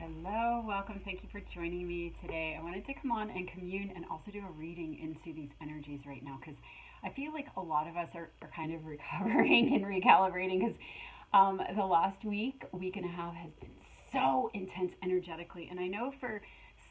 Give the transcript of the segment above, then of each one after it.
Hello, welcome. Thank you for joining me today. I wanted to come on and commune and also do a reading into these energies right now because I feel like a lot of us are kind of recovering and recalibrating because the last week and a half has been so intense energetically. And I know for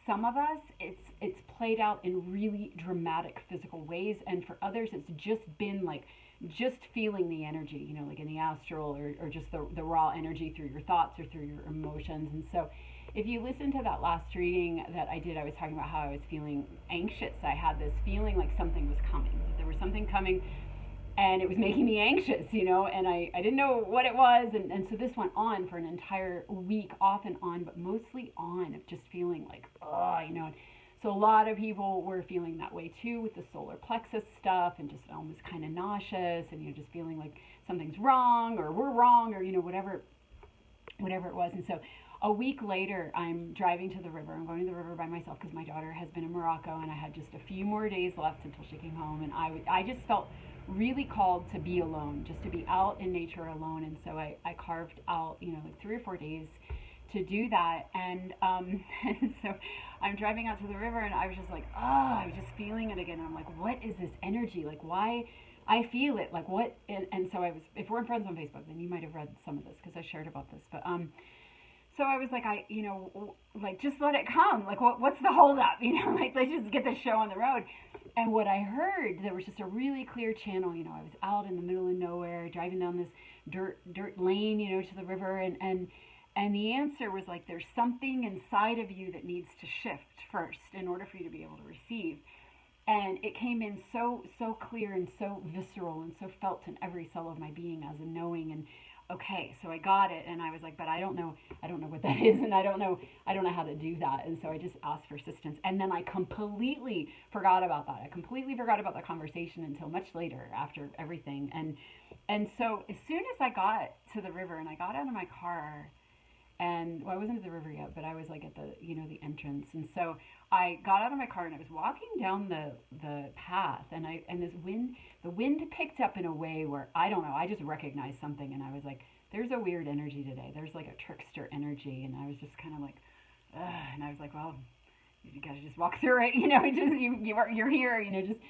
some of us it's played out in really dramatic physical ways, and for others it's just been like just feeling the energy, like in the astral, or just the raw energy through your thoughts or through your emotions. And so if you listen to that last reading that I did, I was talking about how I was feeling anxious. I had this feeling like something was coming, that there was something coming, and it was making me anxious, and I didn't know what it was. And so this went on for an entire week, off and on, but mostly on, of just feeling like, oh. So a lot of people were feeling that way too, with the solar plexus stuff, and just almost kind of nauseous, and just feeling like something's wrong, or we're wrong, or whatever it was. And so a week later, I'm driving to the river. I'm going to the river by myself because my daughter has been in Morocco, and I had just a few more days left until she came home. And I just felt really called to be alone, just to be out in nature alone. And so I carved out, like 3 or 4 days to do that. And, and so I'm driving out to the river, and I was just like, I was just feeling it again. And I'm like, what is this energy? Like, why? I feel it. Like, what? And so I was, if we're friends on Facebook, then you might have read some of this because I shared about this. But, so I was like, like, just let it come. Like, what's the holdup? Like, let's just get this show on the road. And what I heard, there was just a really clear channel. I was out in the middle of nowhere, driving down this dirt lane, to the river, and the answer was like, there's something inside of you that needs to shift first in order for you to be able to receive. And it came in so clear and so visceral and so felt in every cell of my being as a knowing. And okay, so I got it, and I was like, but I don't know what that is, and I don't know how to do that. And so I just asked for assistance, and then I completely forgot about that. I completely forgot about the conversation until much later, after everything. And so as soon as I got to the river and I got out of my car, and I wasn't at the river yet, but I was like at the the entrance. And so I got out of my car and I was walking down the path, and the wind picked up in a way where, I don't know, I just recognized something, and I was like, there's a weird energy today. There's like a trickster energy. And I was just kind of like, ugh. And I was like, well, you gotta just walk through it, you're here, just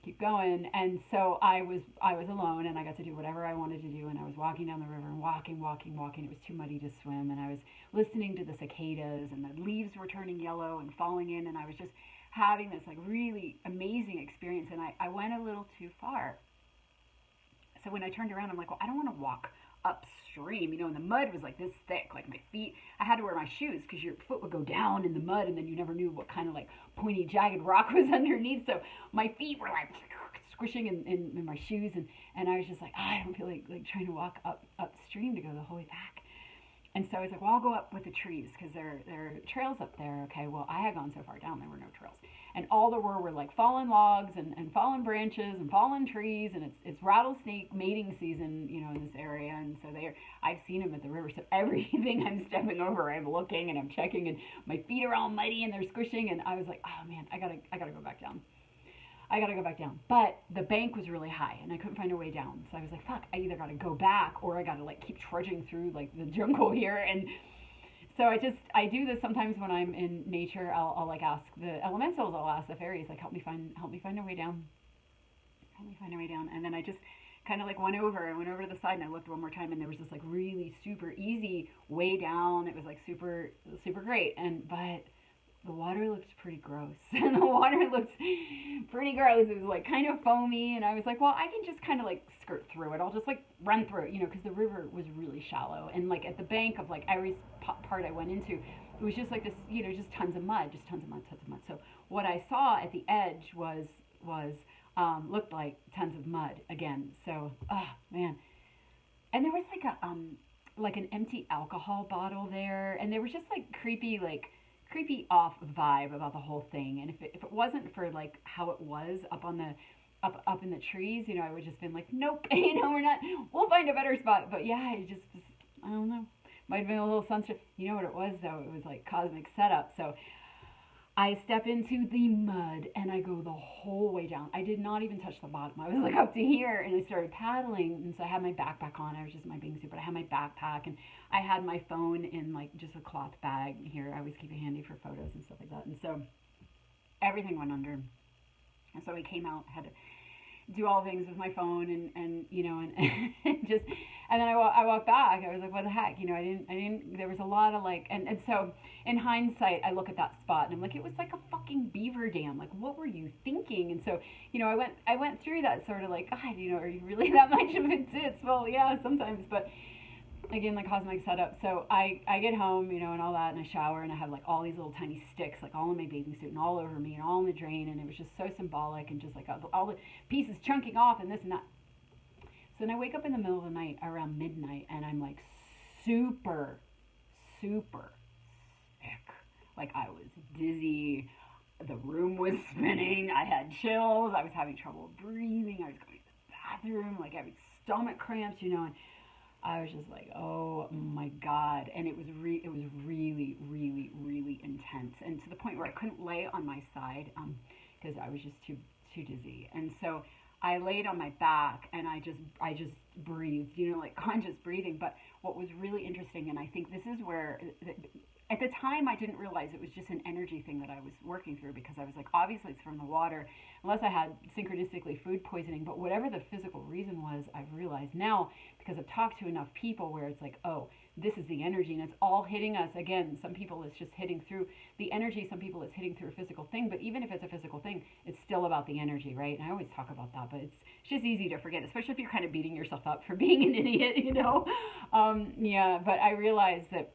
keep going. And so I was alone, and I got to do whatever I wanted to do. And I was walking down the river and walking. It was too muddy to swim, and I was listening to the cicadas, and the leaves were turning yellow and falling in, and I was just having this like really amazing experience. And I went a little too far. So when I turned around, I'm like, well, I don't want to walk upstream, and the mud was like this thick, like my feet, I had to wear my shoes because your foot would go down in the mud, and then you never knew what kind of like pointy, jagged rock was underneath. So my feet were like squishing in my shoes, and I was just like, I don't feel like trying to walk upstream to go the whole way back. And so I was like, well, I'll go up with the trees because there are trails up there. Okay, well, I had gone so far down, there were no trails. And all there were like fallen logs and fallen branches and fallen trees. And it's rattlesnake mating season, in this area. And so I've seen them at the river. So everything I'm stepping over, I'm looking and I'm checking, and my feet are all muddy and they're squishing. And I was like, oh man, I gotta go back down. But the bank was really high and I couldn't find a way down. So I was like, fuck, I either gotta go back or I gotta like keep trudging through like the jungle here. And so I do this sometimes when I'm in nature. I'll like ask the elementals, I'll ask the fairies, like, help me find a way down. And then I just kind of like went over to the side, and I looked one more time, and there was this like really super easy way down. It was like super great. But the water looked pretty gross. It was like kind of foamy, and I was like, well, I can just kind of like skirt through it. I'll just like run through it, because the river was really shallow, and like at the bank of like every part I went into, it was just like this, just tons of mud. So what I saw at the edge was looked like tons of mud again. So, oh man. And there was like an empty alcohol bottle there, and there was just like creepy off vibe about the whole thing. And if it wasn't for like how it was up in the trees, I would just been like, nope, we'll find a better spot. But yeah, it just was, I don't know, might have been a little sunset. You know what it was though? It was like cosmic setup. So I step into the mud and I go the whole way down. I did not even touch the bottom. I was like up to here and I started paddling. And so I had my backpack on. I was just in my bathing suit, but I had my backpack and I had my phone in like just a cloth bag here. I always keep it handy for photos and stuff like that. And so everything went under. And so I came out, had to do all things with my phone and you know, and just, and then I walked back. I was like, what the heck? You know, there was a lot of like, and so in hindsight, I look at that spot and I'm like, it was like a fucking beaver dam. Like, what were you thinking? And so, you know, I went through that sort of like, God, you know, are you really that much of a ditz? Well, yeah, sometimes, but again, like cosmic setup. So I get home, you know, and all that, and I shower, and I have like all these little tiny sticks, like all in my bathing suit and all over me and all in the drain, and it was just so symbolic and just like all the pieces chunking off and this and that. So then I wake up in the middle of the night around midnight, and I'm like super, super sick. Like I was dizzy. The room was spinning. I had chills. I was having trouble breathing. I was going to the bathroom, like having stomach cramps, you know, and I was just like, oh my God. And it was really, really, really intense. And to the point where I couldn't lay on my side because I was just too dizzy. And so I laid on my back and I just breathed, you know, like conscious breathing. But what was really interesting, and I think this is where, at the time I didn't realize it was just an energy thing that I was working through, because I was like, obviously it's from the water, unless I had synchronistically food poisoning. But whatever the physical reason was, I've realized now, because I've talked to enough people where it's like, oh, this is the energy and it's all hitting us. Again, some people it's just hitting through the energy, some people it's hitting through a physical thing. But even if it's a physical thing, it's still about the energy, right? And I always talk about that, but it's just easy to forget, especially if you're kind of beating yourself up for being an idiot, you know. Yeah, but I realized that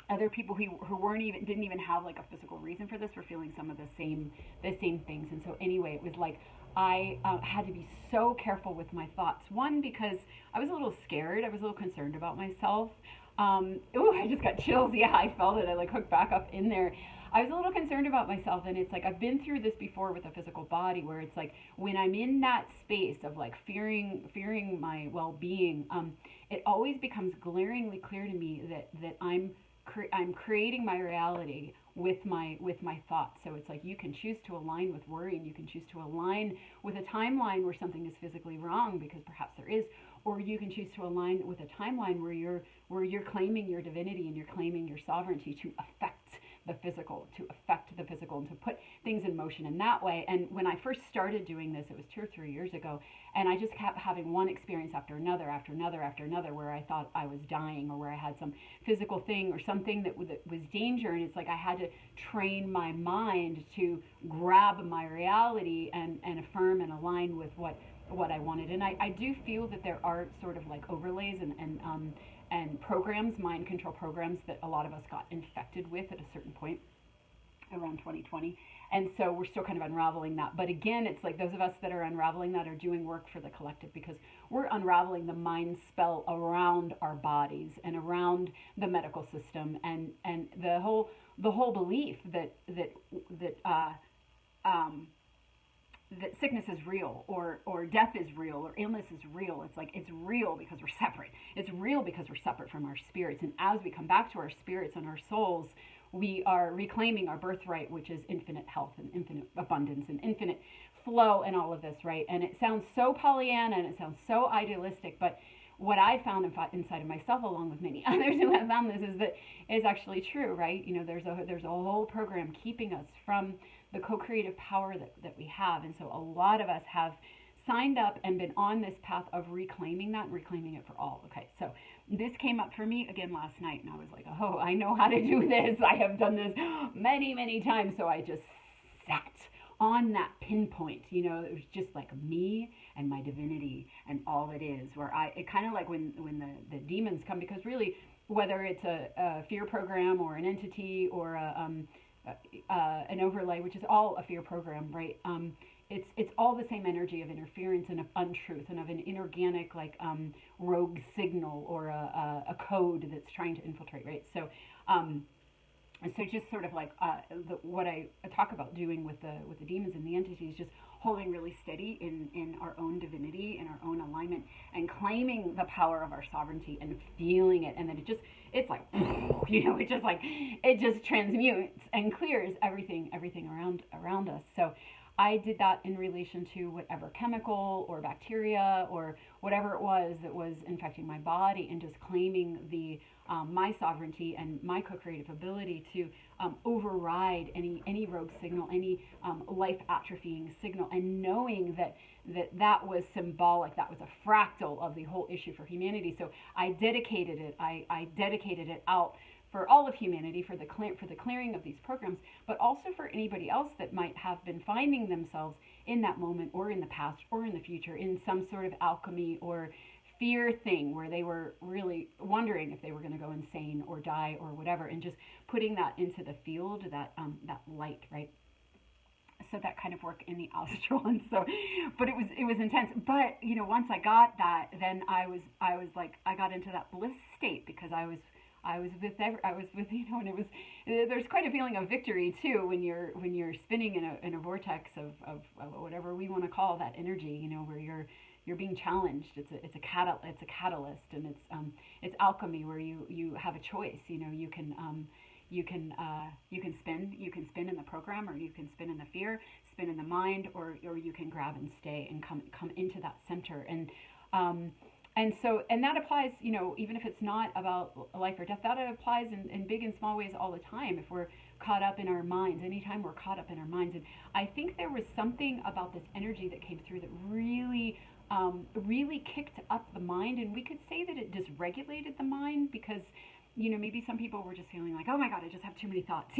other people who didn't even have like a physical reason for this were feeling some of the same things. And so anyway, it was like I had to be so careful with my thoughts. One, because I was a little scared. I was a little concerned about myself. I just got chills. Yeah, I felt it. I like hooked back up in there. I was a little concerned about myself, and it's like I've been through this before with a physical body, where it's like when I'm in that space of like fearing my well-being, it always becomes glaringly clear to me that I'm creating my reality with my thoughts. So it's like you can choose to align with worry, and you can choose to align with a timeline where something is physically wrong, because perhaps there is, or you can choose to align with a timeline where you're claiming your divinity and you're claiming your sovereignty to affect the physical and to put things in motion in that way. And when I first started doing this, it was 2 or 3 years ago, and I just kept having one experience after another where I thought I was dying, or where I had some physical thing or something that was danger. And it's like I had to train my mind to grab my reality and affirm and align with what I wanted. And I do feel that there are sort of like overlays and programs, mind control programs, that a lot of us got infected with at a certain point around 2020. And so we're still kind of unraveling that. But again, it's like those of us that are unraveling that are doing work for the collective, because we're unraveling the mind spell around our bodies and around the medical system and the whole belief that sickness is real, or death is real, or illness is real. It's like it's real because we're separate. It's real because we're separate from our spirits. And as we come back to our spirits and our souls, we are reclaiming our birthright, which is infinite health and infinite abundance and infinite flow and all of this, right? And it sounds so Pollyanna and it sounds so idealistic, but what I found inside of myself, along with many others who have found this, is that it's actually true, right? You know, there's a whole program keeping us from the co-creative power that we have. And so a lot of us have signed up and been on this path of reclaiming that and reclaiming it for all. Okay, so this came up for me again last night, and I was like, oh, I know how to do this. I have done this many, many times. So I just sat on that pinpoint. You know, it was just like me and my divinity and all it is, where it kind of like when the demons come, because really, whether it's a fear program or an entity or an overlay, which is all a fear program, right? It's all the same energy of interference and of untruth and of an inorganic, like rogue signal or a code that's trying to infiltrate, right? So And so just sort of like what I talk about doing with the demons and the entities, just holding really steady in our own divinity, in our own alignment, and claiming the power of our sovereignty and feeling it, and then it's like it just like it just transmutes and clears everything around us. So I did that in relation to whatever chemical or bacteria or whatever it was that was infecting my body, and just claiming the my sovereignty and my co-creative ability to override any rogue signal, any life atrophying signal, and knowing that was symbolic, that was a fractal of the whole issue for humanity. So I dedicated it. I dedicated it out for all of humanity, for the clearing of these programs, but also for anybody else that might have been finding themselves in that moment or in the past or in the future in some sort of alchemy or fear thing where they were really wondering if they were going to go insane or die or whatever, and just putting that into the field, that light, right? So that kind of work in the astral. And so, but it was intense. But once I got that, then I was like, I got into that bliss state, because I was with and it was, there's quite a feeling of victory too when you're spinning in a vortex of whatever we want to call that energy, where you're being challenged. It's a catalyst, and it's alchemy, where you have a choice. You can spin in the program, or you can spin in the fear, spin in the mind, or you can grab and stay and come into that center. And that applies, even if it's not about life or death, that applies in big and small ways all the time. If we're caught up in our minds, anytime we're caught up in our minds. And I think there was something about this energy that came through that really kicked up the mind. And we could say that it dysregulated the mind, because maybe some people were just feeling like, oh my God, I just have too many thoughts,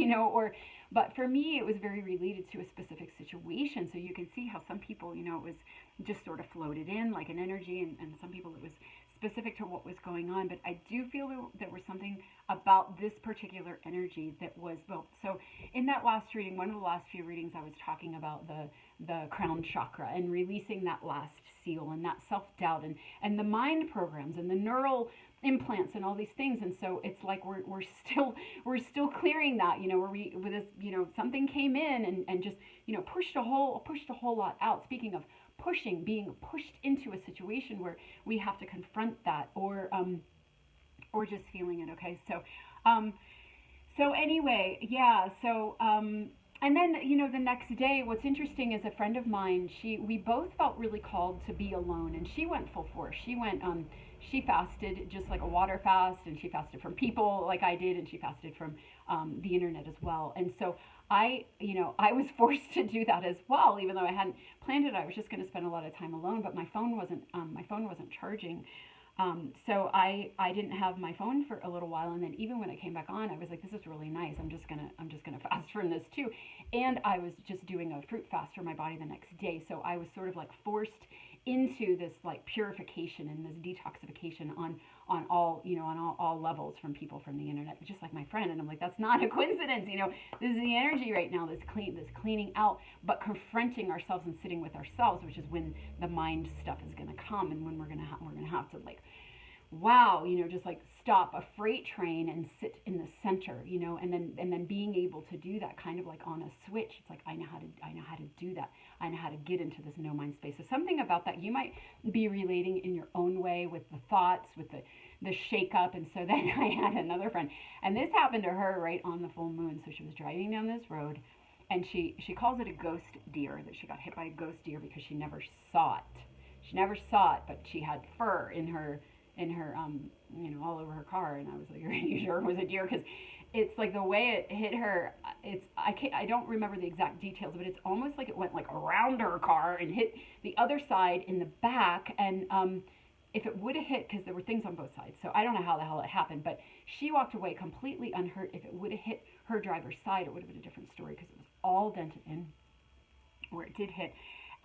but for me, it was very related to a specific situation. So you can see how some people, it was just sort of floated in like an energy, and some people it was specific to what was going on. But I do feel that there was something about this particular energy that was built. So in that last reading, one of the last few readings, I was talking about the crown chakra and releasing that last seal and that self-doubt and the mind programs and the neural implants and all these things. And so it's like we're still clearing that, where we with this, something came in and just pushed a whole lot out. Speaking of pushing, being pushed into a situation where we have to confront that, or just feeling it. Okay, so anyway, yeah, so and then the next day, what's interesting is a friend of mine, we both felt really called to be alone, and she went full force. She fasted just like a water fast, and she fasted from people like I did, and she fasted from the internet as well. And so I was forced to do that as well, even though I hadn't planned it. I was just going to spend a lot of time alone, but my phone wasn't charging. So I didn't have my phone for a little while, and then even when I came back on, I was like, this is really nice. I'm just gonna fast from this too. And I was just doing a fruit fast for my body the next day. So I was sort of like forced into this like purification and this detoxification on all levels, from people, from the internet, just like my friend. And I'm like, that's not a coincidence. This is the energy right now, this cleaning out, but confronting ourselves and sitting with ourselves, which is when the mind stuff is going to come, and when we're going to have to like, wow, just like stop a freight train and sit in the center, and then being able to do that kind of like on a switch. It's like, I know how to do that. I know how to get into this no mind space. So something about that you might be relating in your own way, with the thoughts, with the shake up. And so then I had another friend, and this happened to her right on the full moon. So she was driving down this road, and she calls it a ghost deer, that she got hit by a ghost deer because she never saw it. She never saw it, but she had fur in her all over her car. And I was like, are you sure it was a deer? Because it's like the way it hit her, I don't remember the exact details, but it's almost like it went like around her car and hit the other side in the back. And if it would have hit, because there were things on both sides, so I don't know how the hell it happened, but she walked away completely unhurt. If it would have hit her driver's side, it would have been a different story, because it was all dented in where it did hit.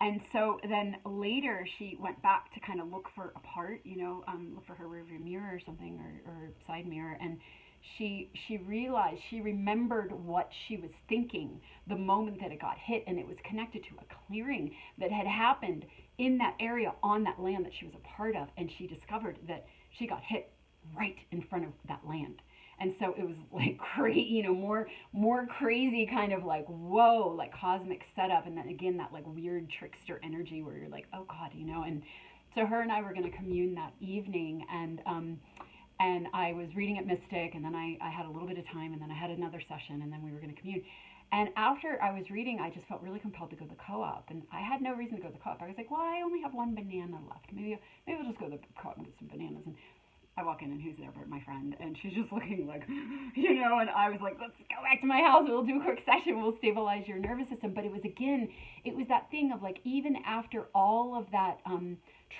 And so then later she went back to kind of look for a part, look for her rearview mirror or something, or side mirror. And she realized, she remembered what she was thinking the moment that it got hit. And it was connected to a clearing that had happened in that area, on that land that she was a part of. And she discovered that she got hit right in front of that land. And so it was like crazy, more crazy kind of like, whoa, like cosmic setup. And then again, that like weird trickster energy where you're like, oh God, and so her and I were going to commune that evening, and I was reading at Mystic, and then I had a little bit of time, and then I had another session, and then we were going to commune. And after I was reading, I just felt really compelled to go to the co-op, and I had no reason to go to the co-op. I was like, well, I only have one banana left. Maybe I'll just go to the co-op and get some bananas. And I walk in, and who's there but my friend, and she's just looking like, and I was like, let's go back to my house. We'll do a quick session. We'll stabilize your nervous system. But it was that thing of like, even after all of that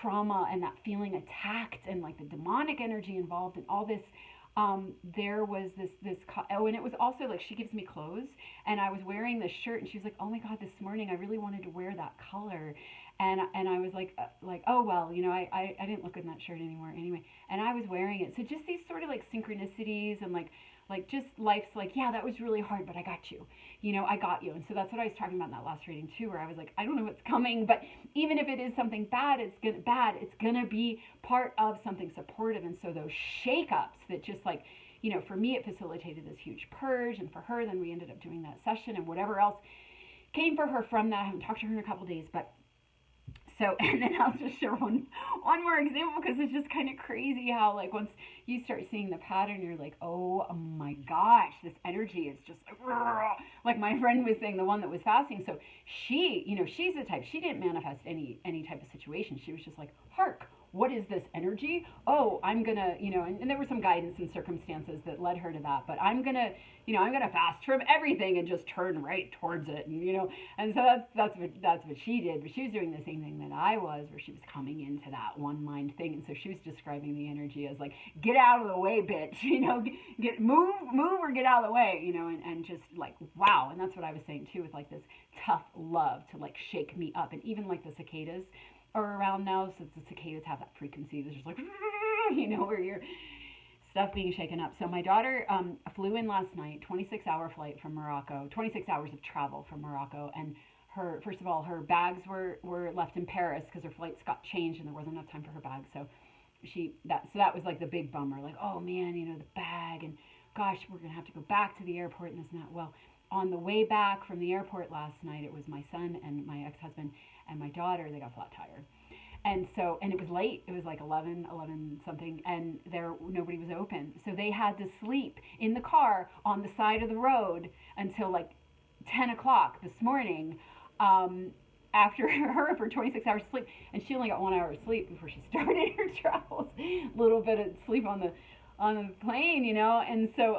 trauma and that feeling attacked and like the demonic energy involved and all this, there was and it was also like, she gives me clothes, and I was wearing this shirt, and she was like, oh my God, this morning I really wanted to wear that color. And I was like, oh, well, I didn't look good in that shirt anymore anyway. And I was wearing it. So just these sort of like synchronicities and like just life's like, yeah, that was really hard, but I got you. I got you. And so that's what I was talking about in that last reading too, where I was like, I don't know what's coming, but even if it is something bad, it's gonna be part of something supportive. And so those shakeups that just like, for me, it facilitated this huge purge, and for her, then we ended up doing that session, and whatever else came for her from that. I haven't talked to her in a couple of days, but so, and then I'll just share one more example, because it's just kind of crazy how like once you start seeing the pattern, you're like, oh my gosh, this energy is just like my friend was saying, the one that was fasting. So she, she's the type, she didn't manifest any type of situation. She was just like, hark, what is this energy? Oh, I'm gonna, and there were some guidance and circumstances that led her to that, but I'm gonna fast from everything and just turn right towards it, and so that's what she did. But she was doing the same thing that I was, where she was coming into that one mind thing, and so she was describing the energy as like, get out of the way, bitch, move or get out of the way, and just like, wow. And that's what I was saying too, with like this tough love to like shake me up. And even like the cicadas are around now, so the cicadas have that frequency that's just like, where you're stuff being shaken up. So my daughter flew in last night, 26-hour flight from Morocco, 26 hours of travel from Morocco, and first of all, her bags were left in Paris because her flights got changed and there wasn't enough time for her bag. So that was like the big bummer, like, oh man, the bag, and gosh, we're gonna have to go back to the airport and this and that. Well, on the way back from the airport last night, it was my son and my ex-husband and my daughter. They got flat tire. And it was late. It was like 11 something, and nobody was open. So they had to sleep in the car on the side of the road until like 10 o'clock this morning, after her for 26 hours of sleep. And she only got 1 hour of sleep before she started her travels. A little bit of sleep on the plane, And so,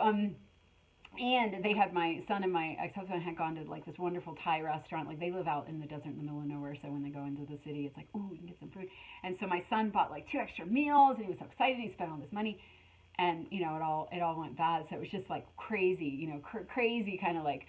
and they had, my son and my ex-husband had gone to like this wonderful Thai restaurant. Like, they live out in the desert in the middle of nowhere, so when they go into the city, it's like, ooh, we can get some food. And so my son bought like 2 extra meals, and he was so excited. He spent all this money, and it all went bad. So it was just like crazy, crazy kind of like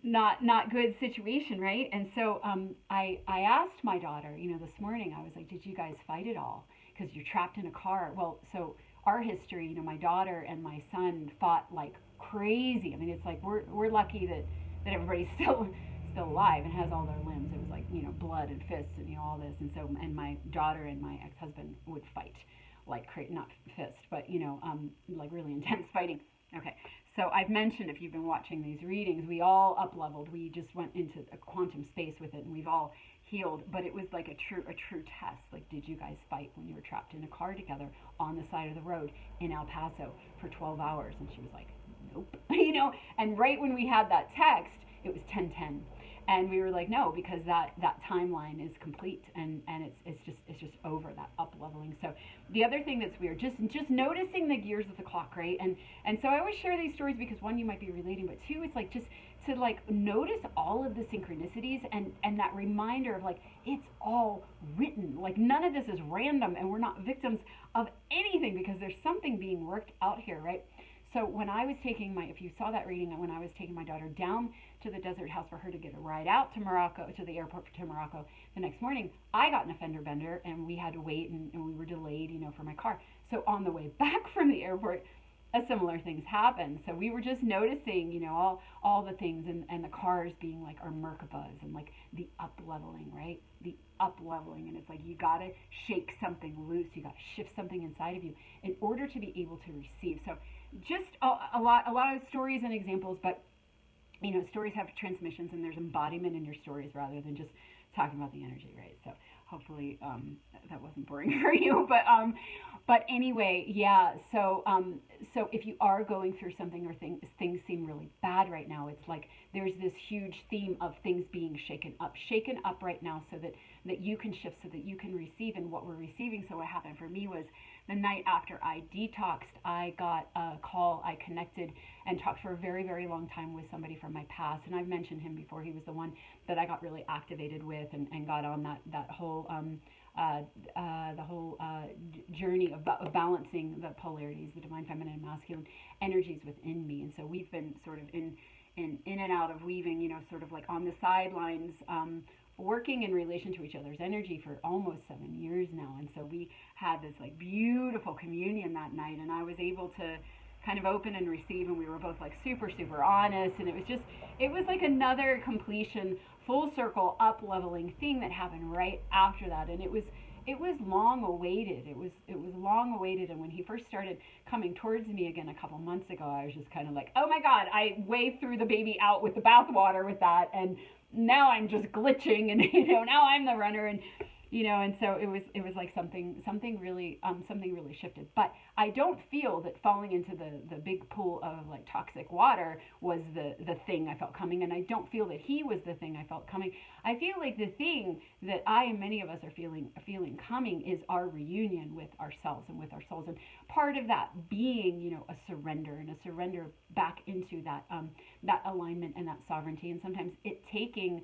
not good situation, right? And so I asked my daughter, this morning, I was like, did you guys fight it all? Because you're trapped in a car. Well, so our history, my daughter and my son fought like crazy. I mean, it's like we're lucky that everybody's still alive and has all their limbs. It was like, blood and fists and all this. And so, and my daughter and my ex-husband would fight like not fist, but like really intense fighting. Okay, so I've mentioned, if you've been watching these readings, we all up-leveled. We just went into a quantum space with it, and we've all healed. But it was like a true test. Like, did you guys fight when you were trapped in a car together on the side of the road in El Paso for 12 hours? And she was like, nope. And right when we had that text, it was 10:10. And we were like, no, because that timeline is complete, and it's just over, that up leveling. So the other thing that's weird, just noticing the gears of the clock, right? And so I always share these stories because, one, you might be relating, but two, it's like just to like notice all of the synchronicities and that reminder of like, it's all written. Like, none of this is random, and we're not victims of anything, because there's something being worked out here, right? So when I was taking if you saw that reading, when I was taking my daughter down to the desert house for her to get a ride out to Morocco, to the airport to Morocco the next morning, I got in a fender bender, and we had to wait, and we were delayed, for my car. So on the way back from the airport, a similar things happened. So we were just noticing, all the things, and the cars being like our Merkabas, and like the up leveling, right? The up leveling. And it's like, you got to shake something loose. You got to shift something inside of you in order to be able to receive. So just a lot of stories and examples, but stories have transmissions, and there's embodiment in your stories rather than just talking about the energy, right? So hopefully that wasn't boring for you, but anyway, yeah. So if you are going through something, or things seem really bad right now, it's like there's this huge theme of things being shaken up right now, so that you can shift, so that you can receive. And what we're receiving. So what happened for me was the night after I detoxed, I got a call. I connected and talked for a very, very long time with somebody from my past. And I've mentioned him before. He was the one that I got really activated with, and got on that whole the whole journey of balancing the polarities, the divine feminine and masculine energies within me. And so we've been sort of in and out of weaving, sort of like on the sidelines, working in relation to each other's energy for almost 7 years now. And so we had this like beautiful communion that night, and I was able to kind of open and receive, and we were both like super, super honest. And it was like another completion, full circle, up leveling thing that happened right after that. And it was long awaited. It was long awaited. And when he first started coming towards me again a couple months ago, I was just kind of like, oh my God, I waved through the baby out with the bathwater with that. And now I'm just glitching, and now I'm the runner. And so it was like something really shifted. But I don't feel that falling into the big pool of like toxic water was the thing I felt coming, and I don't feel that he was the thing I felt coming. I feel like the thing that I and many of us are feeling coming is our reunion with ourselves and with our souls, and part of that being a surrender back into that alignment and that sovereignty. And sometimes it taking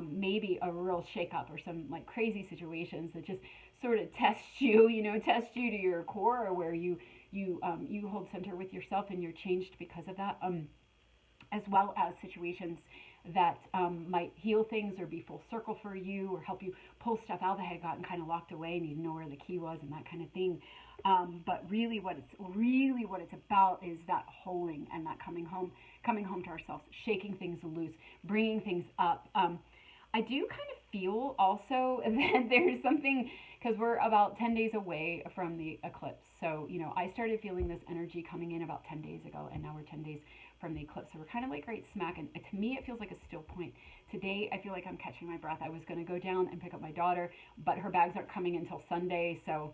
maybe a real shakeup or some like crazy situations that just sort of test you to your core, or where you hold center with yourself and you're changed because of that, as well as situations that might heal things or be full circle for you, or help you pull stuff out that had gotten kind of locked away and you didn't know where the key was, and that kind of thing. But really what it's about is that holding and that coming home to ourselves, shaking things loose, bringing things up. I do kind of feel also that there's something, because we're about 10 days away from the eclipse. So, I started feeling this energy coming in about 10 days ago, and now we're 10 days from the eclipse. So we're kind of like right smack. And to me, it feels like a still point. Today, I feel like I'm catching my breath. I was going to go down and pick up my daughter, but her bags aren't coming until Sunday. So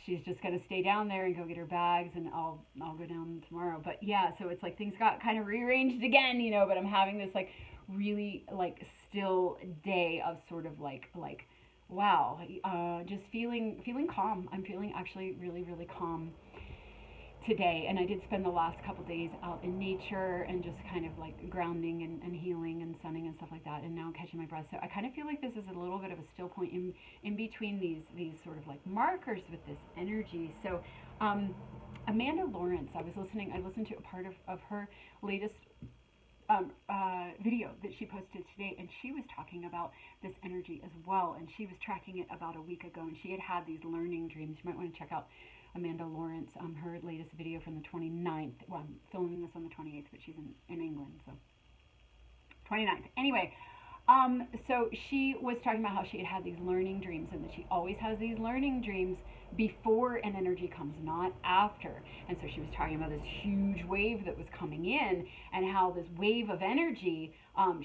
she's just going to stay down there and go get her bags, and I'll go down tomorrow. But yeah, so it's like things got kind of rearranged again, but I'm having this like really like still day of sort of like wow, just feeling calm. I'm feeling actually really, really calm today. And I did spend the last couple days out in nature and just kind of like grounding and healing and sunning and stuff like that, and now catching my breath. So I kind of feel like this is a little bit of a still point in between these sort of like markers with this energy. So Amanda Lawrence, I listened to a part of her latest video that she posted today, and she was talking about this energy as well, and she was tracking it about a week ago, and she had these learning dreams. You might want to check out Amanda Lawrence, her latest video from the 29th. Well, I'm filming this on the 28th, but she's in England, so 29th. Anyway, so she was talking about how she had these learning dreams, and that she always has these learning dreams before an energy comes, not after. And so she was talking about this huge wave that was coming in, and how this wave of energy,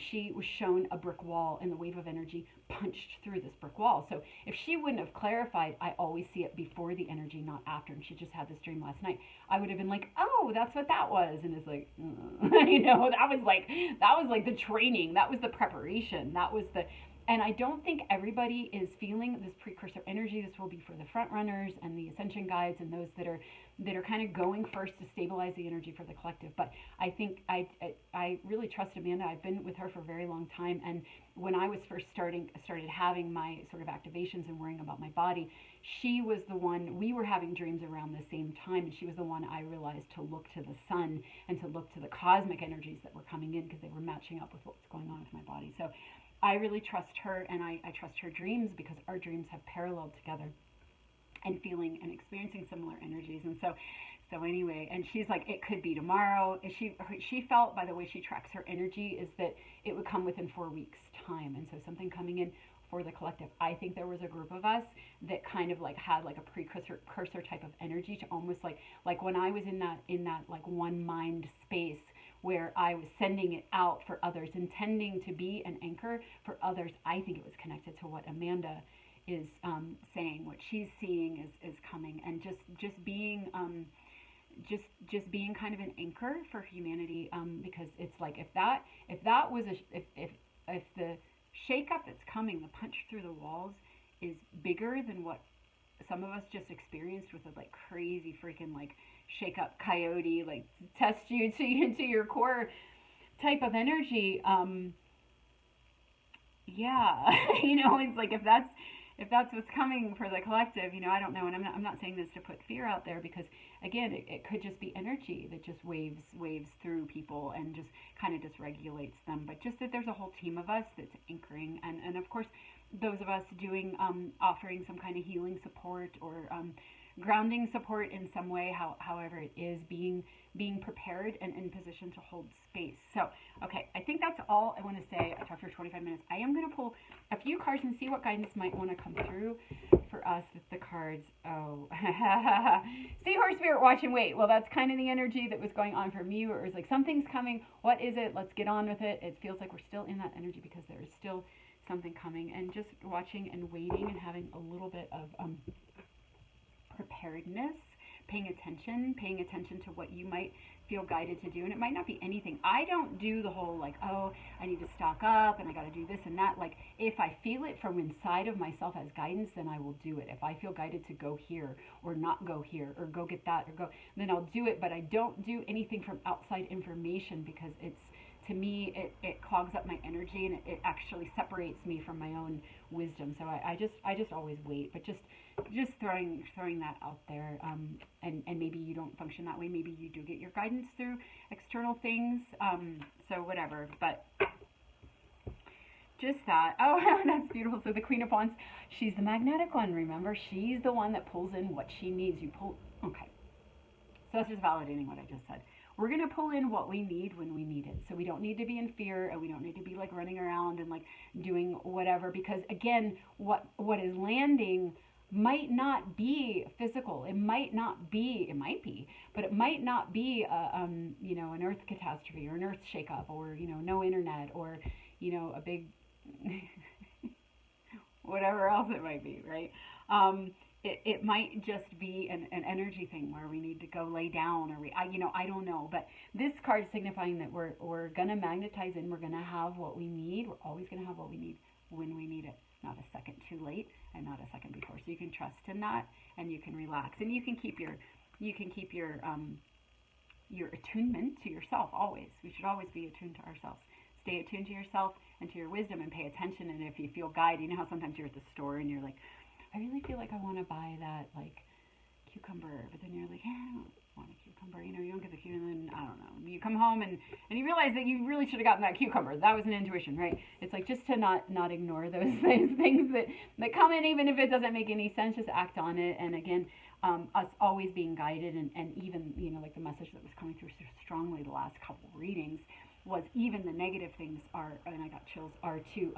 she was shown a brick wall, and the wave of energy punched through this brick wall. So if she wouldn't have clarified, I always see it before the energy, not after, and she just had this dream last night, I would have been like, oh, that's what that was. And it's like, that was like the training, that was the preparation, that was the. And I don't think everybody is feeling this precursor energy. This will be for the front runners and the ascension guides, and those that are kind of going first to stabilize the energy for the collective. But I think I really trust Amanda. I've been with her for a very long time, and when I was first started having my sort of activations and worrying about my body, she was the one. We were having dreams around the same time, and she was the one I realized to look to the sun and to look to the cosmic energies that were coming in, because they were matching up with what was going on with my body. So I really trust her, and I trust her dreams, because our dreams have paralleled together, and feeling and experiencing similar energies. And so anyway, and she's like, it could be tomorrow. And she felt, by the way she tracks her energy, is that it would come within 4 weeks time. And so something coming in for the collective. I think there was a group of us that kind of like had like a precursor type of energy to almost like when I was in that like one mind space where I was sending it out for others, intending to be an anchor for others. I think it was connected to what Amanda is saying, what she's seeing is coming, and just being just being kind of an anchor for humanity, because it's like if that was if the shakeup that's coming, the punch through the walls, is bigger than what some of us just experienced with a like crazy freaking like shake up coyote, like test you into your core type of energy. Yeah, it's like if that's what's coming for the collective, I don't know. And I'm not saying this to put fear out there, because again, it could just be energy that just waves through people and just kind of dysregulates them. But just that there's a whole team of us that's anchoring, and of course, those of us doing, offering some kind of healing support or grounding support in some way, however it is, being prepared and in position to hold space. So, okay, I think that's all I want to say. I talked for 25 minutes. I am going to pull a few cards and see what guidance might want to come through for us with the cards. Oh, Seahorse Spirit, watch and wait. Well, that's kind of the energy that was going on for me, where it was like, something's coming. What is it? Let's get on with it. It feels like we're still in that energy because there is still something coming, and just watching and waiting and having a little bit of preparedness, paying attention to what you might feel guided to do. And it might not be anything. I don't do the whole like, oh, I need to stock up and I got to do this and that. Like, if I feel it from inside of myself as guidance, then I will do it. If I feel guided to go here or not go here or go get that or go, then I'll do it. But I don't do anything from outside information, because it's, to me, it clogs up my energy, and it actually separates me from my own wisdom. So I just always wait. But just throwing that out there, and maybe you don't function that way. Maybe you do get your guidance through external things. So whatever. But just that. Oh, that's beautiful. So the Queen of Wands, she's the magnetic one. Remember, she's the one that pulls in what she needs. You pull. Okay. So that's just validating what I just said. We're going to pull in what we need when we need it. So we don't need to be in fear, and we don't need to be like running around and like doing whatever, because again, what is landing might not be physical. It might be, but it might not be an earth catastrophe or an earth shakeup, or, no internet, or, a big, whatever else it might be, right? It might just be an energy thing where we need to go lay down, or I don't know. But this card is signifying that we're going to magnetize in. We're going to have what we need. We're always going to have what we need when we need it. Not a second too late and not a second before. So you can trust in that, and you can relax, and you can keep your attunement to yourself always. We should always be attuned to ourselves. Stay attuned to yourself and to your wisdom, and pay attention. And if you feel guided, how sometimes you're at the store and you're like, I really feel like I want to buy that like cucumber, but then you're like, I don't want a cucumber. You don't get the cucumber, and then I don't know. You come home and you realize that you really should have gotten that cucumber. That was an intuition, right? It's like, just to not ignore those things that come in, even if it doesn't make any sense. Just act on it. And again, us always being guided, and even like the message that was coming through so strongly the last couple readings was, even the negative things are, and I got chills, are to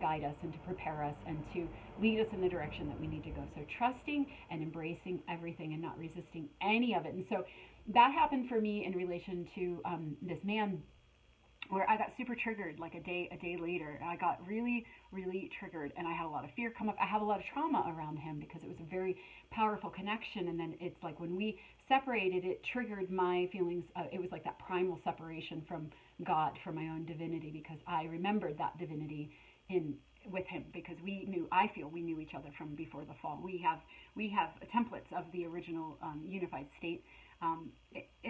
guide us and to prepare us and to lead us in the direction that we need to go. So trusting and embracing everything and not resisting any of it. And so that happened for me in relation to this man, where I got super triggered like a day later. I got really, really triggered, and I had a lot of fear come up. I have a lot of trauma around him because it was a very powerful connection. And then it's like, when we separated, it triggered my feelings. It was like that primal separation from God, from my own divinity, because I remembered that divinity with him, because we knew each other from before the fall. We have templates of the original unified state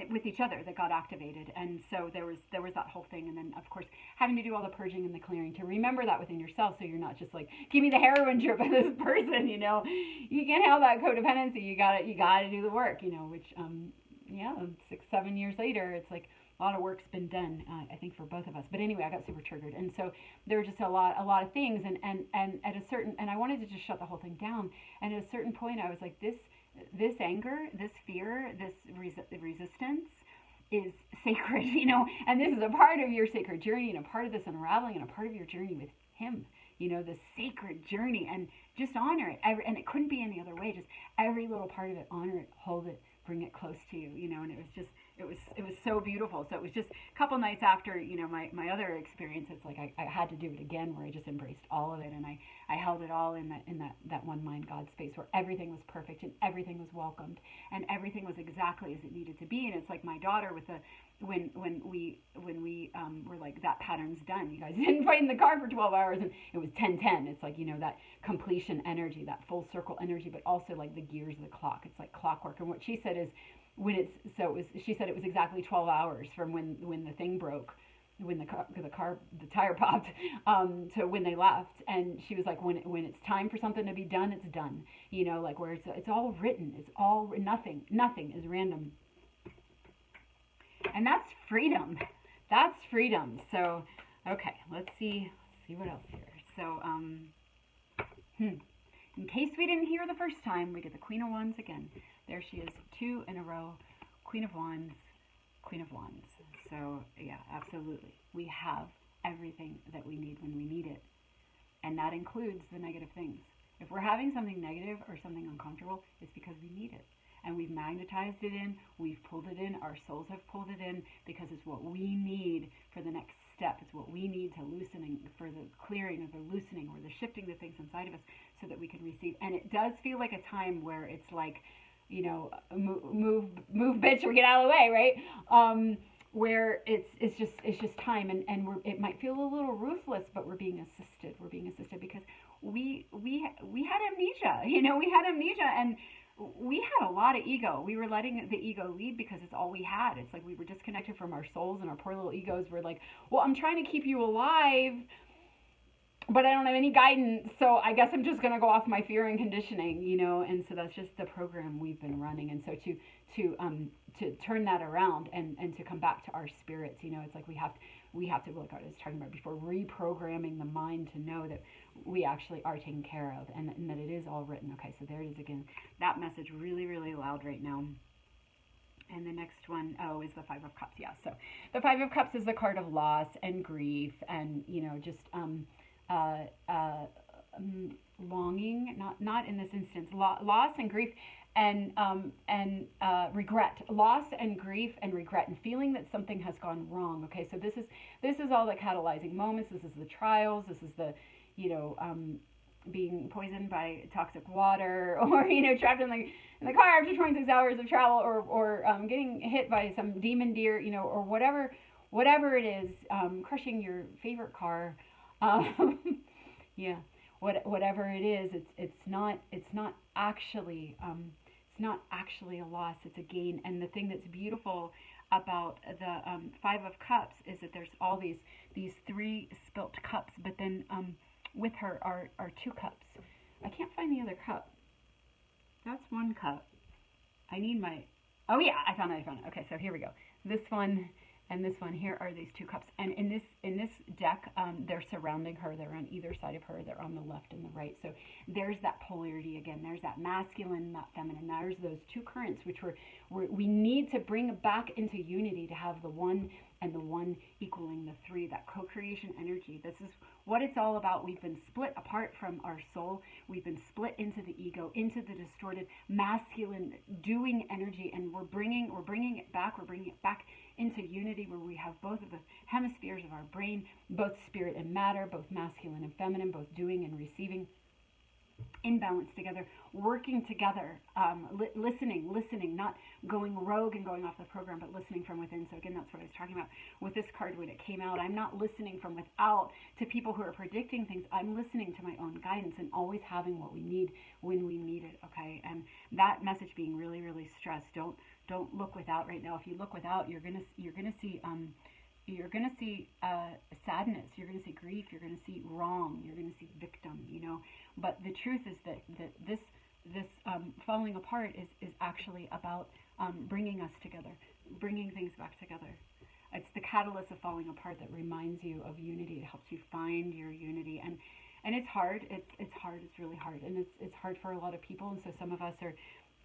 with each other that got activated. And so there was that whole thing. And then of course having to do all the purging and the clearing to remember that within yourself, so you're not just like, give me the heroin trip of this person. You can't have that codependency. You gotta do the work, which 6-7 years later, it's like a lot of work's been done, I think, for both of us. But anyway, I got super triggered, and so there were just a lot of things, and at a certain, and I wanted to just shut the whole thing down. And at a certain point, I was like, this anger, this fear, this resistance is sacred, and this is a part of your sacred journey, and a part of this unraveling, and a part of your journey with him, this sacred journey, and just honor it. And it couldn't be any other way. Just every little part of it, honor it, hold it, bring it close to you, and it was just, it was so beautiful. So it was just a couple nights after, my other experience, it's like I had to do it again, where I just embraced all of it, and I held it all in that one mind God space, where everything was perfect and everything was welcomed and everything was exactly as it needed to be. And it's like my daughter with the when we were like, that pattern's done. You guys didn't fight in the car for 12 hours, and it was 10:10. It's like, that completion energy, that full circle energy, but also like the gears of the clock. It's like clockwork. And what she said is, she said it was exactly 12 hours from when the thing broke, when the tire popped, to when they left. And she was like, when it's time for something to be done, it's done. Like, where it's all written. It's all, nothing is random. And that's freedom. That's freedom. So, okay, let's see what else here. So, in case we didn't hear the first time, we get the Queen of Wands again. There she is, 2 in a row. Queen of Wands, Queen of Wands. So, yeah, absolutely. We have everything that we need when we need it. And that includes the negative things. If we're having something negative or something uncomfortable, it's because we need it. And we've magnetized it in, we've pulled it in, our souls have pulled it in, because it's what we need for the next step. It's what we need to loosening, for the clearing or the loosening or the shifting the things inside of us, so that we can receive. And it does feel like a time where it's like, move bitch, or get out of the way, right? Where it's just time, and it might feel a little ruthless, but we're being assisted because we had amnesia. We had amnesia, and we had a lot of ego. We were letting the ego lead because it's all we had. It's like we were disconnected from our souls, and our poor little egos were like, well, I'm trying to keep you alive, but I don't have any guidance, so I guess I'm just going to go off my fear and conditioning, and so that's just the program we've been running. And so to turn that around and to come back to our spirits, it's like we have to, like I was talking about before, reprogramming the mind to know that we actually are taken care of, and that it is all written. Okay, so there it is again. That message really, really loud right now. And the next one, is the Five of Cups. Yeah, so the Five of Cups is the card of loss and grief, and just longing, not in this instance, loss and grief, and regret, loss and grief and regret, and feeling that something has gone wrong. Okay, so this is all the catalyzing moments. This is the trials. This is the being poisoned by toxic water, or trapped in the car after 26 hours of travel, or getting hit by some demon deer, or whatever it is, crushing your favorite car. Yeah, whatever it is, it's not actually a loss. It's a gain. And the thing that's beautiful about the Five of Cups is that there's all these 3 spilt cups, but then with her are 2 cups. I can't find the other cup. That's 1 cup. I need my. Oh yeah, I found it. Okay, so here we go. This one and this one. Here are these 2 cups. And in this deck, they're surrounding her. They're on either side of her. They're on the left and the right. So there's that polarity again. There's that masculine, that feminine. There's those 2 currents, which we need to bring back into unity, to have the one and the one equaling the 3, that co-creation energy. This is what it's all about. We've been split apart from our soul. We've been split into the ego, into the distorted masculine doing energy, and we're bringing it back. We're bringing it back into unity, where we have both of the hemispheres of our brain, both spirit and matter, both masculine and feminine, both doing and receiving, in balance together, working together, listening, not going rogue and going off the program, but listening from within. So again, that's what I was talking about with this card when it came out. I'm not listening from without to people who are predicting things. I'm listening to my own guidance, and always having what we need when we need it. Okay, and that message being really, really stressed. Don't look without right now. If you look without, you're gonna see sadness, you're going to see grief, you're going to see wrong, you're going to see victim, But the truth is that this falling apart is actually about bringing us together, bringing things back together. It's the catalyst of falling apart that reminds you of unity. It helps you find your unity, and it's hard. It's hard. It's really hard, and it's hard for a lot of people. And so some of us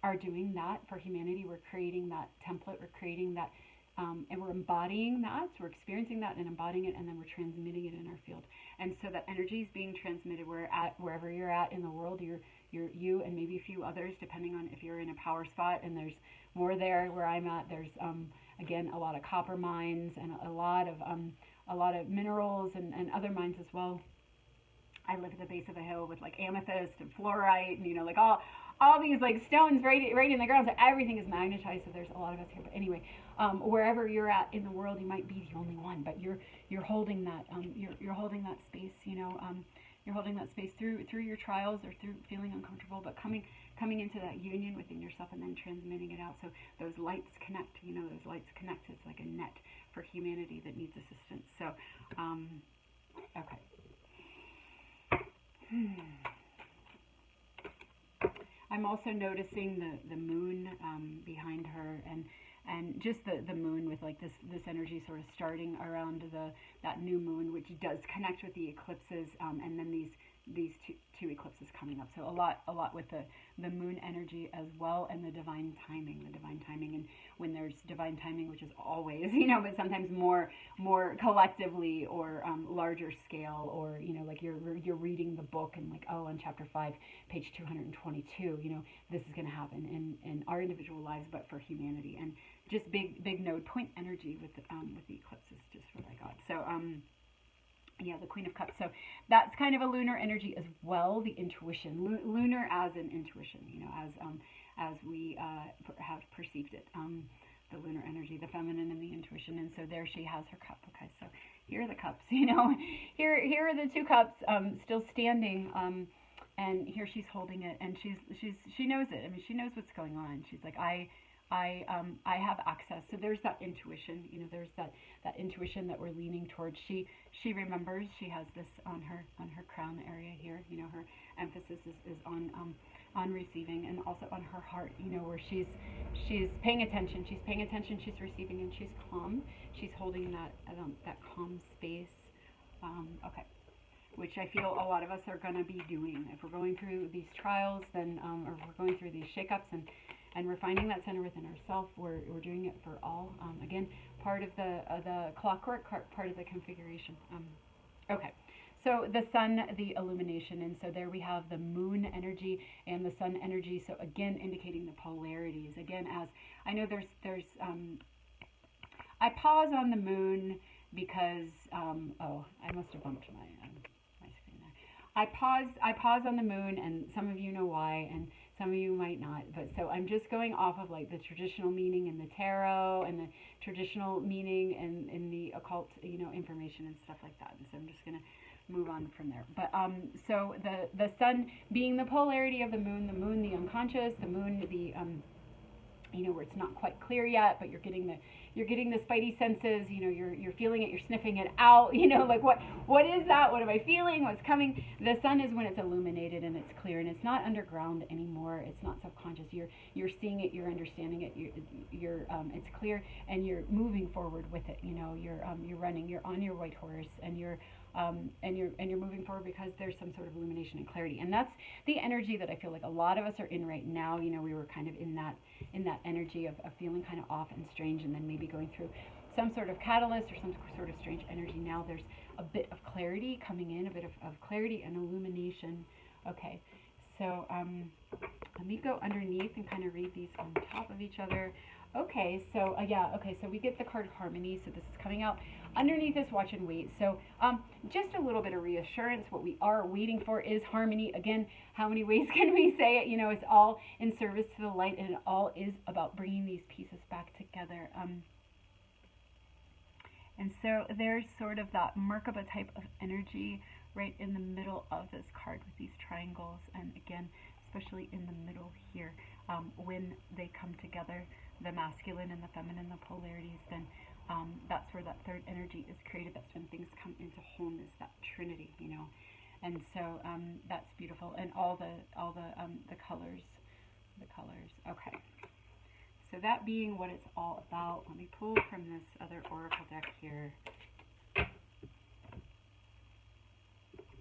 are doing that for humanity. We're creating that template. We're creating that And we're embodying that, so we're experiencing that and embodying it, and then we're transmitting it in our field. And so that energy is being transmitted wherever you're at in the world. You and maybe a few others, depending on if you're in a power spot. And there's more there where I'm at. There's again a lot of copper mines and a lot of minerals and other mines as well. I live at the base of a hill with like amethyst and fluorite, and like all these like stones right in the ground. So everything is magnetized. So there's a lot of us here. But anyway, wherever you're at in the world, you might be the only one, but you're holding that you're holding that space. You're holding that space through your trials or through feeling uncomfortable, but coming into that union within yourself and then transmitting it out. So those lights connect. Those lights connect. It's like a net for humanity that needs assistance. So, okay. I'm also noticing the moon behind her, and just the moon with like this energy sort of starting around that new moon, which does connect with the eclipses, and then these two eclipses coming up. So a lot with the moon energy as well, and the divine timing. And when there's divine timing, which is always, but sometimes more collectively or larger scale, or like you're reading the book and like, oh, on chapter 5, page 222, this is going to happen in our individual lives, but for humanity. And just big node point energy with the eclipses, just what I got. So yeah, the Queen of Cups. So that's kind of a lunar energy as well. The intuition, lunar as an intuition, as we have perceived it. The lunar energy, the feminine and the intuition. And so there she has her cup. Okay, so here are the cups. Here are the two cups still standing. And here she's holding it, and she knows it. I mean, she knows what's going on. She's like, I have access. So there's that intuition, there's that intuition that we're leaning towards. She remembers. She has this on her crown area here. Her emphasis is on receiving, and also on her heart. Where she's paying attention. She's paying attention. She's receiving, and she's calm. She's holding that calm space. Okay. Which I feel a lot of us are going to be doing if we're going through these trials, then or if we're going through these shakeups and we're finding that center within ourselves. We're doing it for all. Again, part of the clockwork, part of the configuration. Okay, so the sun, the illumination, and so there we have the moon energy and the sun energy. So again, indicating the polarities. Again, as I know, there's I pause on the moon because oh, I must have bumped my screen there. I pause on the moon, and some of you know why, and some of you might not, but so I'm just going off of like the traditional meaning in the tarot and the traditional meaning in the occult, information and stuff like that. And so I'm just going to move on from there. But so the sun being the polarity of the moon, the unconscious, the moon, the where it's not quite clear yet, but you're getting the spidey senses, you're feeling it, you're sniffing it out, like what is that? What am I feeling? What's coming? The sun is when it's illuminated and it's clear, and it's not underground anymore. It's not subconscious. You're seeing it, you're understanding it, you're it's clear, and you're moving forward with it. You're running, you're on your white horse, and you're moving forward because there's some sort of illumination and clarity. And that's the energy that I feel like a lot of us are in right now. We were kind of in that energy of feeling kind of off and strange, and then maybe going through some sort of catalyst or some sort of strange energy. Now there's a bit of clarity coming in, a bit of clarity and illumination. Okay, so let me go underneath and kind of read these on top of each other. Okay, so so we get the card Harmony. So this is coming out underneath this Watch and Wait. So just a little bit of reassurance. What we are waiting for is harmony. Again, how many ways can we say it? It's all in service to the light, and it all is about bringing these pieces back together. And so there's sort of that Merkaba type of energy right in the middle of this card with these triangles, and again, especially in the middle here, when they come together, the masculine and the feminine, the polarities, then that's where that third energy is created. That's when things come into wholeness, that Trinity, And so that's beautiful, and all the colors. Okay. So that being what it's all about, let me pull from this other oracle deck here.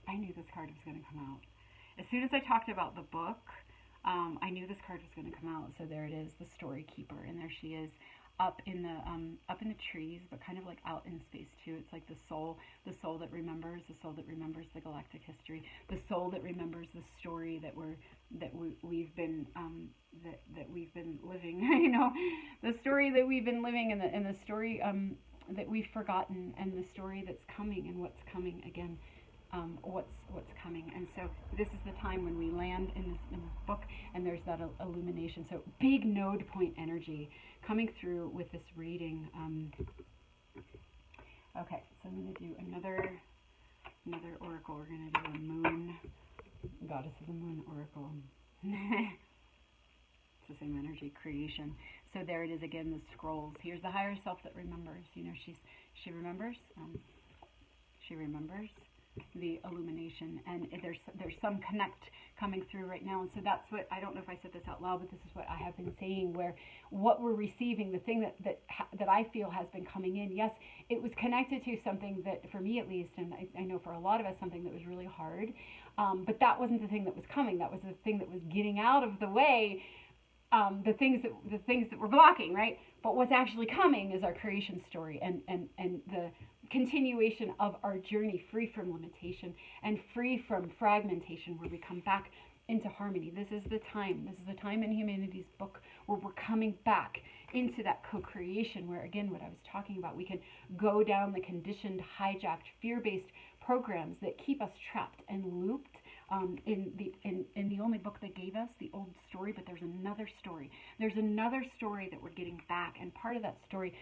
I knew this card was going to come out. As soon as I talked about the book, I knew this card was going to come out. So there it is, the Story Keeper, and there she is. up in the trees, but kind of like out in space too. It's like the soul that remembers, the soul that remembers the galactic history, the soul that remembers the story we've been that we've been living. You know, the story that we've been living, and the story that we've forgotten, and the story that's coming, and what's coming again. What's coming. And so this is the time when we land in this book, and there's that illumination. So big node point energy coming through with this reading. Okay, so I'm going to do another oracle. We're going to do a moon, goddess of the moon oracle. It's the same energy, creation. So there it is again, the scrolls. Here's the higher self that remembers. You know, she remembers. She remembers the illumination, and there's some connect coming through right now. And so that's what, I don't know if I said this out loud, but this is what I have been saying, where what we're receiving, the thing that I feel has been coming in, yes, it was connected to something that, for me at least, and I know for a lot of us, something that was really hard, but that wasn't the thing that was coming. That was the thing that was getting out of the way, the things that were blocking, right? But what's actually coming is our creation story, and the continuation of our journey, free from limitation and free from fragmentation, where we come back into harmony. This is the time in humanity's book where we're coming back into that co-creation, where, again, what I was talking about, we can go down the conditioned, hijacked, fear-based programs that keep us trapped and looped in the only book that gave us the old story. But there's another story. There's another story that we're getting back, and part of that story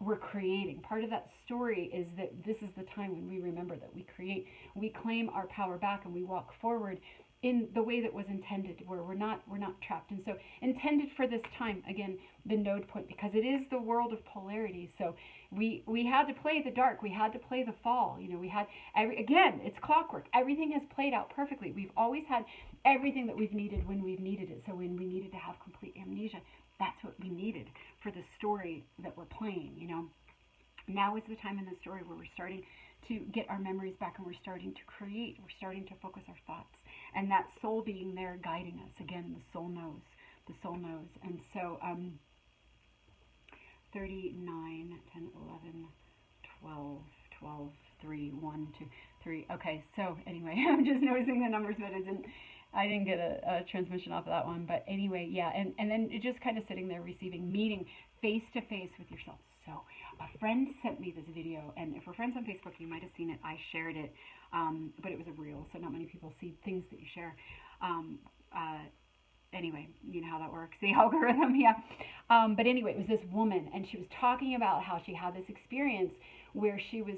we're creating. Part of that story is that this is the time when we remember that we create, we claim our power back, and we walk forward in the way that was intended, where we're not trapped. And so intended for this time, again, the node point, because it is the world of polarity. So we had to play the dark, we had to play the fall. You know, we had again, it's clockwork. Everything has played out perfectly. We've always had everything that we've needed when we've needed it. So when we needed to have complete amnesia, that's what we needed for the story that we're playing. You know, now is the time in the story where we're starting to get our memories back, and we're starting to create, we're starting to focus our thoughts, and that soul being there guiding us. Again, the soul knows, and so 39, 10, 11, 12, 12, 3, 1, 2, 3. Okay, so anyway, I'm just noticing the numbers, but I didn't get a transmission off of that one. But anyway, yeah, and then just kind of sitting there receiving, meeting face to face with yourself. So a friend sent me this video, and if we're friends on Facebook, you might have seen it. I shared it, but it was a reel, so not many people see things that you share. Anyway, you know how that works, the algorithm, yeah. But anyway, it was this woman, and she was talking about how she had this experience where she was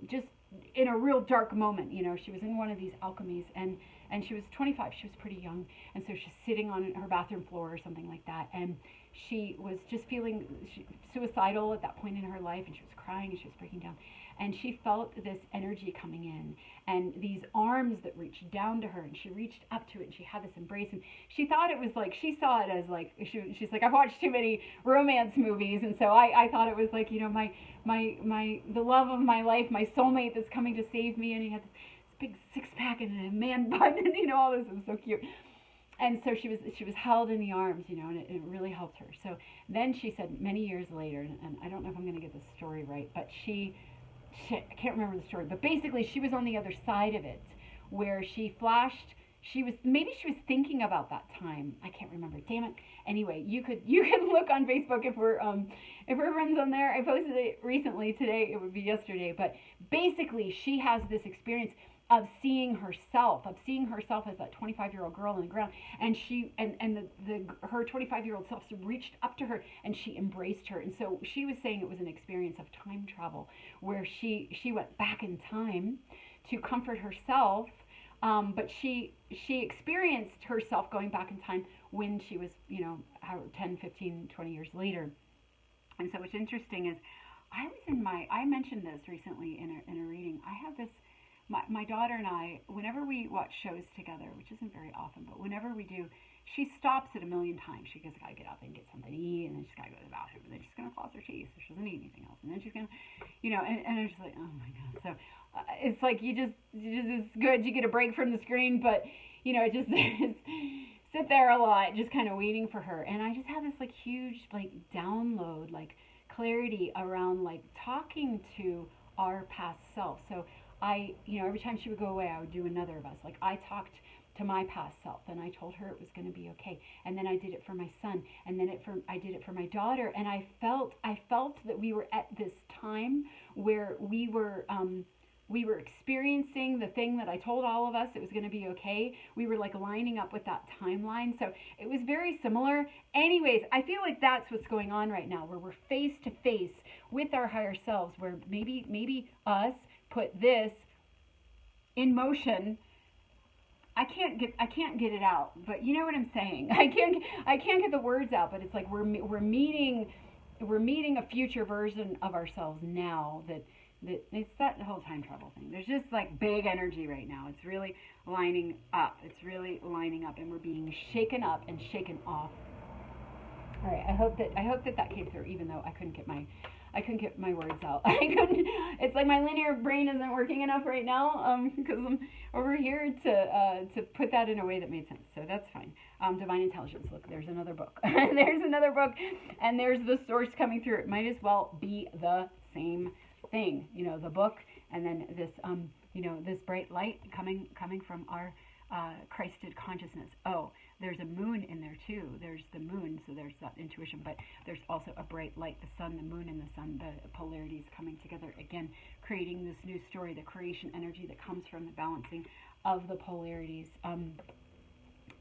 just in a real dark moment. You know, she was in one of these alchemies, and she was 25. She was pretty young, and so she's sitting on her bathroom floor or something like that, and she was just feeling suicidal at that point in her life, and she was crying, and she was breaking down, and she felt this energy coming in, and these arms that reached down to her, and she reached up to it, and she had this embrace, and she thought it was like, she saw it as like, she's like, I've watched too many romance movies, and so I thought it was like, you know, the love of my life, my soulmate that's coming to save me, and he had this big six-pack and a man bun, and you know, all this. It was so cute. And so she was held in the arms, you know, and it really helped her. So then she said, many years later, and I don't know if I'm going to get the story right, but I can't remember the story, but basically she was on the other side of it, where she flashed. Maybe she was thinking about that time. I can't remember. Damn it. Anyway, you could look on Facebook if we're friends on there. I posted it recently. Today it would be yesterday, but basically she has this experience of seeing herself as that 25-year-old girl on the ground, and her 25-year-old self reached up to her, and she embraced her. And so she was saying it was an experience of time travel, where she went back in time to comfort herself, but she experienced herself going back in time when she was, you know, 10, 15, 20 years later. And so what's interesting is, I mentioned this recently in a reading. I have this. My daughter and I, whenever we watch shows together, which isn't very often, but whenever we do, she stops it a million times. She goes, gotta get up and get something to eat, and then she's gotta go to the bathroom, and then she's gonna floss her teeth, so she doesn't eat anything else, and then she's gonna, you know, and I'm just like, oh my God. So it's like it's good you get a break from the screen, but you know, just sit there a lot, just kind of waiting for her. And I just had this like huge like download, like clarity around like talking to our past self. So every time she would go away, I would do another of us. Like I talked to my past self, and I told her it was going to be okay. And then I did it for my son, and then I did it for my daughter. And I felt that we were at this time where we were experiencing the thing that I told all of us it was going to be okay. We were like lining up with that timeline. So it was very similar. Anyways, I feel like that's what's going on right now, where we're face to face with our higher selves, where maybe us put this in motion. I can't get it out, but you know what I'm saying. I can't get the words out, but it's like we're meeting a future version of ourselves now that it's that whole time travel thing. There's just like big energy right now. It's really lining up. It's really lining up, and we're being shaken up and shaken off. All right. I hope that came through, even though I couldn't get my words out. I couldn't. It's like my linear brain isn't working enough right now because I'm over here to put that in a way that made sense. So that's fine. Divine Intelligence. Look, there's another book. There's another book, and there's the source coming through. It might as well be the same thing. The book, and then this this bright light coming from our Christed consciousness. Oh, there's a moon in there too. There's the moon, so there's that intuition, but there's also a bright light, the sun, the moon, and the sun, the polarities coming together again, creating this new story, the creation energy that comes from the balancing of the polarities.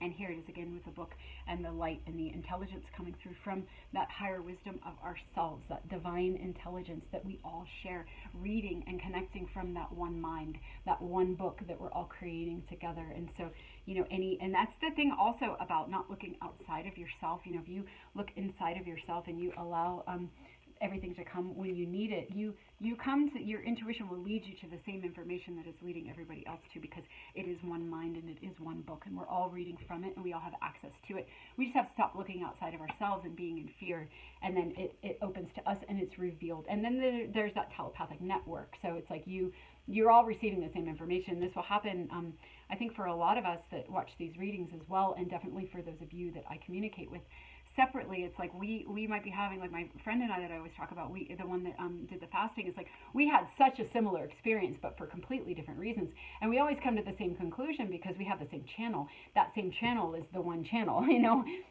And here it is again with the book and the light and the intelligence coming through from that higher wisdom of ourselves, that divine intelligence that we all share, reading and connecting from that one mind, that one book that we're all creating together. And so, and that's the thing also about not looking outside of yourself. If you look inside of yourself and you allow everything to come when you need it, your intuition will lead you to the same information that it's leading everybody else to, because it is one mind and it is one book, and we're all reading from it and we all have access to it. We just have to stop looking outside of ourselves and being in fear, and then it opens to us and it's revealed. And then there's that telepathic network. So it's like you're all receiving the same information. This will happen, I think, for a lot of us that watch these readings as well, and definitely for those of you that I communicate with separately. It's like we might be having, like my friend and I that I always talk about, the one that did the fasting, is like we had such a similar experience but for completely different reasons, and we always come to the same conclusion because we have the same channel. That same channel is the one channel,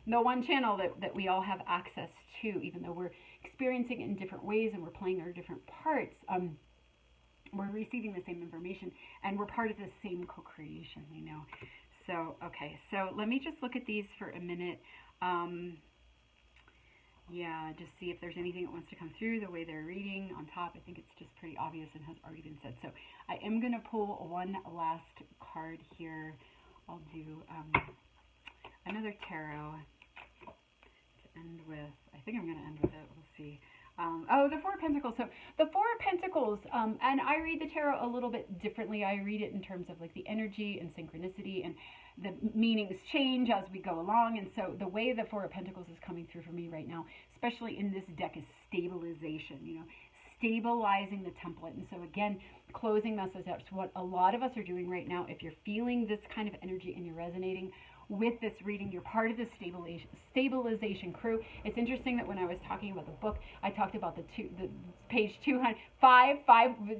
the one channel that we all have access to, even though we're experiencing it in different ways and we're playing our different parts. We're receiving the same information, and we're part of the same co-creation, So, okay, so let me just look at these for a minute. Just see if there's anything that wants to come through the way they're reading on top. I think it's just pretty obvious and has already been said. So I am going to pull one last card here. I'll do another tarot to end with. I think I'm going to end with it. We'll see. The Four of Pentacles. So the Four of Pentacles, and I read the tarot a little bit differently. I read it in terms of like the energy and synchronicity, and the meanings change as we go along. And so the way the Four of Pentacles is coming through for me right now, especially in this deck, is stabilization, stabilizing the template. And so again, closing message up. So what a lot of us are doing right now, if you're feeling this kind of energy and you're resonating with this reading, you're part of the stabilization crew. It's interesting that when I was talking about the book, I talked about the page 205,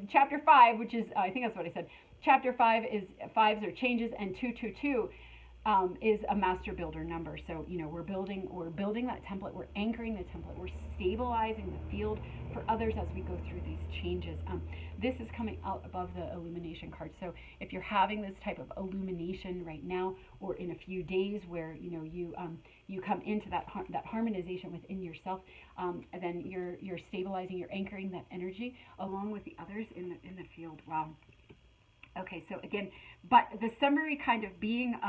chapter 5, which is, I think that's what I said. Chapter 5 is fives or changes, and 222 is a master builder number. So, we're building that template, we're anchoring the template, we're stabilizing the field for others as we go through these changes. This is coming out above the illumination card. So if you're having this type of illumination right now, or in a few days where you come into that harmonization within yourself, then you're stabilizing, you're anchoring that energy along with the others in the field. Wow. Okay, so again, but the summary kind of being,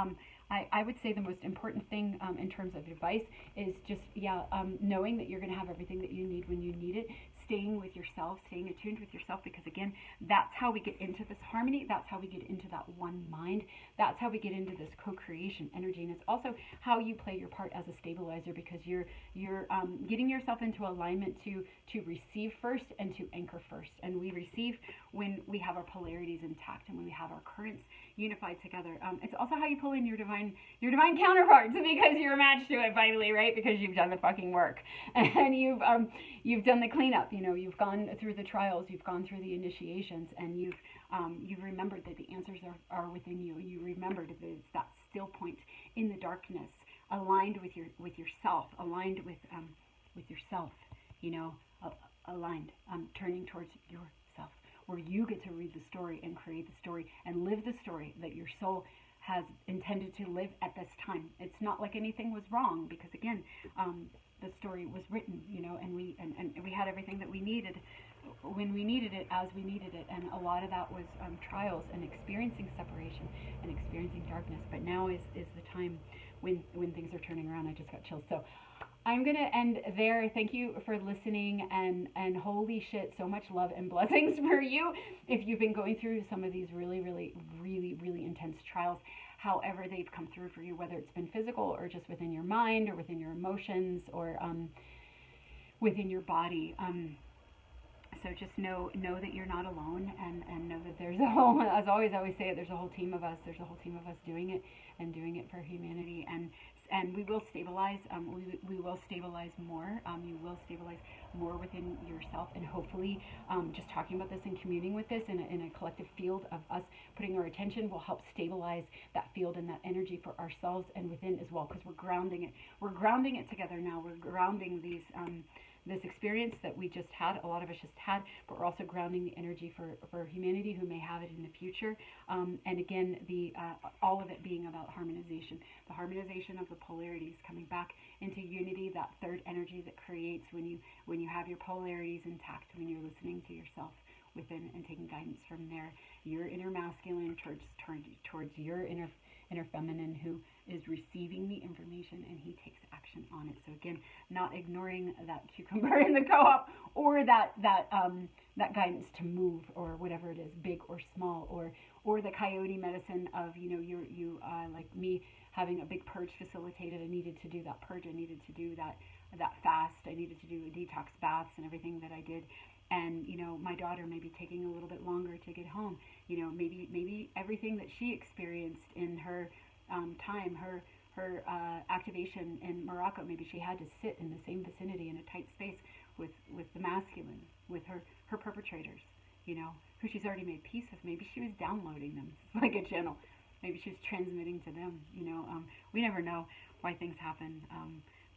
I would say the most important thing in terms of advice is just, knowing that you're going to have everything that you need when you need it, staying with yourself, staying attuned with yourself, because again, that's how we get into this harmony. That's how we get into that one mind. That's how we get into this co-creation energy. And it's also how you play your part as a stabilizer, because you're getting yourself into alignment to receive first and to anchor first. And we receive when we have our polarities intact and when we have our currents unified together. It's also how you pull in your divine counterparts, because you're matched to it finally, right? Because you've done the fucking work and you've done the cleanup. You've gone through the trials, you've gone through the initiations, and you've remembered that the answers are within you. You remembered that it's that still point in the darkness, aligned with yourself, aligned with yourself. Aligned, turning towards yourself, where you get to read the story and create the story and live the story that your soul has intended to live at this time. It's not like anything was wrong, because again, the story was written, and we had everything that we needed when we needed it, as we needed it. And a lot of that was trials and experiencing separation and experiencing darkness. But now is the time when things are turning around. I just got chills. So I'm going to end there. Thank you for listening, and holy shit, so much love and blessings for you if you've been going through some of these really, really, really, really intense trials, however they've come through for you, whether it's been physical or just within your mind or within your emotions or within your body. So just know that you're not alone, and know that there's a whole, as always, I always say it, there's a whole team of us. There's a whole team of us doing it, and doing it for humanity. And we will stabilize. We will stabilize more. You will stabilize more within yourself, and hopefully, just talking about this and communing with this in a collective field of us putting our attention will help stabilize that field and that energy for ourselves and within as well, because we're grounding it. We're grounding it together now. We're grounding these. This experience that we just had, a lot of us just had, but we're also grounding the energy for humanity who may have it in the future. And again, all of it being about harmonization, the harmonization of the polarities, coming back into unity, that third energy that creates when you have your polarities intact, when you're listening to yourself within and taking guidance from there, your inner masculine towards your inner feminine, who is receiving the information and he takes action on it. So again, not ignoring that cucumber in the co-op, or that guidance to move, or whatever it is, big or small, or the coyote medicine of you like me having a big purge facilitated. I needed to do that purge. I needed to do that fast. I needed to do detox baths and everything that I did. And my daughter maybe taking a little bit longer to get home. Maybe everything that she experienced in her time, her activation in Morocco, maybe she had to sit in the same vicinity in a tight space with the masculine, with her perpetrators, who she's already made peace with. Maybe she was downloading them like a channel. Maybe she was transmitting to them. We never know why things happen.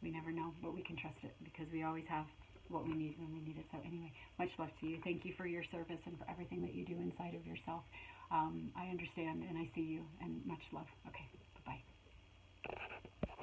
We never know, but we can trust it, because we always have what we need when we need it. So anyway, much love to you. Thank you for your service and for everything that you do inside of yourself. I understand and I see you, and much love. Okay.